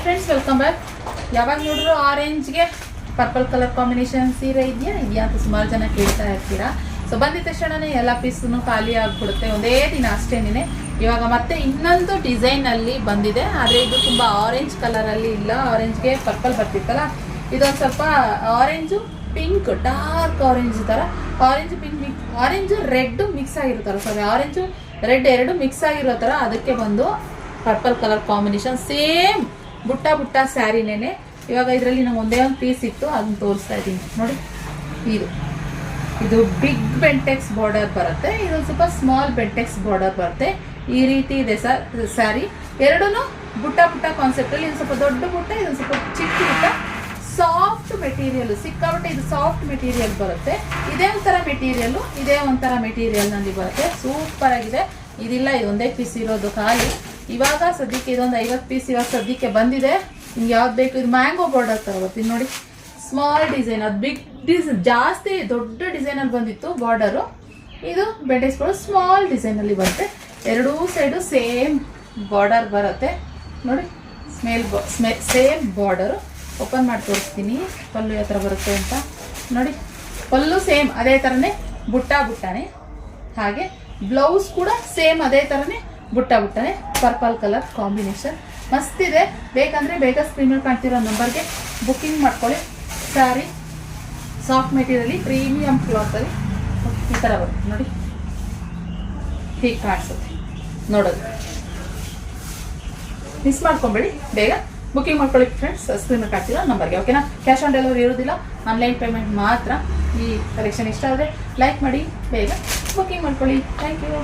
Friends, welcome back. ಯಾವಾಗ ನೋಡಿದ್ರು ಆರೆಂಜ್ಗೆ purple colour combination ಸೀರೆ ಇದೆಯಾ ಅಂತ ಸುಮಾರು ಜನ ಕೇಳ್ತಾ ಇರ್ತೀರಾ. ಸೊ ಬಂದಿದ ತಕ್ಷಣನೇ ಎಲ್ಲ ಪೀಸನ್ನು ಖಾಲಿ ಆಗಿಬಿಡುತ್ತೆ, ಒಂದೇ ದಿನ ಅಷ್ಟೇನೆ. ಇವಾಗ ಮತ್ತೆ ಇನ್ನೊಂದು ಡಿಸೈನಲ್ಲಿ ಬಂದಿದೆ, ಆದರೆ ಇದು ತುಂಬ ಆರೆಂಜ್ ಕಲರಲ್ಲಿ ಇಲ್ಲ. ಆರೆಂಜ್ಗೆ ಪರ್ಪಲ್ ಬರ್ತಿತ್ತಲ್ಲ, ಇದೊಂದು ಸ್ವಲ್ಪ ಆರೆಂಜು ಪಿಂಕ್, ಡಾರ್ಕ್ ಆರೆಂಜ್ ಥರ, orange pink orange red mix ಆಗಿರುತ್ತಲ್ಲ, ಸಾರಿ ಆರೆಂಜು ರೆಡ್ ಎರಡು ಮಿಕ್ಸ್ ಆಗಿರೋ ಥರ, ಅದಕ್ಕೆ ಬಂದು ಪರ್ಪಲ್ ಕಲರ್ ಕಾಂಬಿನೇಷನ್. ಸೇಮ್ ಬುಟ್ಟ ಬುಟ್ಟ ಸ್ಯಾರಿನೇನೆ. ಇವಾಗ ಇದರಲ್ಲಿ ನಂಗೆ ಒಂದೇ ಒಂದು ಪೀಸ್ ಇತ್ತು, ಅದನ್ನ ತೋರಿಸ್ತಾ ಇದ್ದೀನಿ ನೋಡಿ. ಇದು ಬಿಗ್ ಬೆಂಟೆಕ್ಸ್ ಬಾರ್ಡರ್ ಬರುತ್ತೆ, ಇದೊಂದು ಸ್ವಲ್ಪ ಸ್ಮಾಲ್ ಬೆಂಟೆಕ್ಸ್ ಬಾರ್ಡರ್ ಬರುತ್ತೆ. ಈ ರೀತಿ ಇದೆ ಸರ್ ಸ್ಯಾರಿ. ಎರಡೂ ಬುಟ್ಟ ಬುಟ್ಟ ಕಾನ್ಸೆಪ್ಟಲ್ಲಿ, ಇದು ಸ್ವಲ್ಪ ದೊಡ್ಡ ಬುಟ್ಟ, ಇದೊಂದು ಸ್ವಲ್ಪ ಚಿಕ್ಕ ಬುಟ್ಟ. ಸಾಫ್ಟ್ ಮೆಟೀರಿಯಲ್, ಸಿಕ್ಕಾಬಟ್ಟೆ ಇದು ಸಾಫ್ಟ್ ಮೆಟೀರಿಯಲ್ ಬರುತ್ತೆ. ಇದೇ ಒಂಥರ ಮೆಟೀರಿಯಲ್ನಲ್ಲಿ ಬರುತ್ತೆ. ಸೂಪರ್ ಆಗಿದೆ. ಇದಿಲ್ಲ, ಇದು ಒಂದೇ ಪೀಸ್ ಇರೋದು ಖಾಲಿ. ಇವಾಗ ಸದ್ಯಕ್ಕೆ ಇದೊಂದು 50 ಪೀಸ್ ಇವಾಗ ಸದ್ಯಕ್ಕೆ ಬಂದಿದೆ. ನಿಮ್ಗೆ ಯಾವ್ದು ಬೇಕು, ಇದು ಮ್ಯಾಂಗೋ ಬಾರ್ಡರ್ ಥರ ಬರ್ತೀನಿ ನೋಡಿ. ಸ್ಮಾಲ್ ಡಿಸೈನ್, ಅದು ಬಿಗ್ ಡಿಸೈನ್, ಜಾಸ್ತಿ ದೊಡ್ಡ ಡಿಸೈನಲ್ಲಿ ಬಂದಿತ್ತು ಬಾರ್ಡರು. ಇದು ಬೆಂಟೆಕ್ಸ್ ಬಾರ್ಡರ್ ಸ್ಮಾಲ್ ಡಿಸೈನಲ್ಲಿ ಬರುತ್ತೆ. ಎರಡೂ ಸೈಡು ಸೇಮ್ ಬಾರ್ಡರ್ ಬರುತ್ತೆ ನೋಡಿ. Same border. ಓಪನ್ ಮಾಡಿ ತೋರಿಸ್ತೀನಿ ಪಲ್ಲು ಯಾವ ಥರ ಬರುತ್ತೆ ಅಂತ ನೋಡಿ. ಪಲ್ಲು ಸೇಮ್ ಅದೇ ಥರನೇ ಬುಟ್ಟಾನೆ. ಹಾಗೆ ಬ್ಲೌಸ್ ಕೂಡ ಸೇಮ್ ಅದೇ ಥರನೇ ಬುಟ್ಟಾನೆ. ಪರ್ಪಲ್ ಕಲರ್ ಕಾಂಬಿನೇಷನ್ ಮಸ್ತಿದೆ. ಬೇಕಂದರೆ ಬೇಗ ಸ್ಕ್ರೀನಲ್ಲಿ ಕಾಣ್ತಿರೋ ನಂಬರ್ಗೆ ಬುಕ್ಕಿಂಗ್ ಮಾಡ್ಕೊಳ್ಳಿ. ಸ್ಯಾರಿ ಸಾಫ್ಟ್ ಮೆಟೀರಿಯಲಿ, ಪ್ರೀಮಿಯಂ ಕ್ಲಾತಲ್ಲಿ ಈ ಥರ ಬರುತ್ತೆ ನೋಡಿ. ಹೀಗೆ ಕಾಣಿಸುತ್ತೆ ನೋಡೋದು. ಮಿಸ್ ಮಾಡ್ಕೊಂಬೇಡಿ, ಬೇಗ ಬುಕ್ಕಿಂಗ್ ಮಾಡ್ಕೊಳ್ಳಿ ಫ್ರೆಂಡ್ಸ್, ಸ್ಕ್ರೀನಲ್ಲಿ ಕಾಣ್ತಿರೋ ನಂಬರ್ಗೆ. ಓಕೆನಾ? ಕ್ಯಾಶ್ ಆನ್ ಡೆಲಿವರಿ ಇರೋದಿಲ್ಲ, ಆನ್ಲೈನ್ ಪೇಮೆಂಟ್ ಮಾತ್ರ. ಈ ಕಲೆಕ್ಷನ್ ಇಷ್ಟ ಆದರೆ ಲೈಕ್ ಮಾಡಿ, ಬೇಗ ಬುಕ್ಕಿಂಗ್ ಮಾಡ್ಕೊಳ್ಳಿ. Thank you.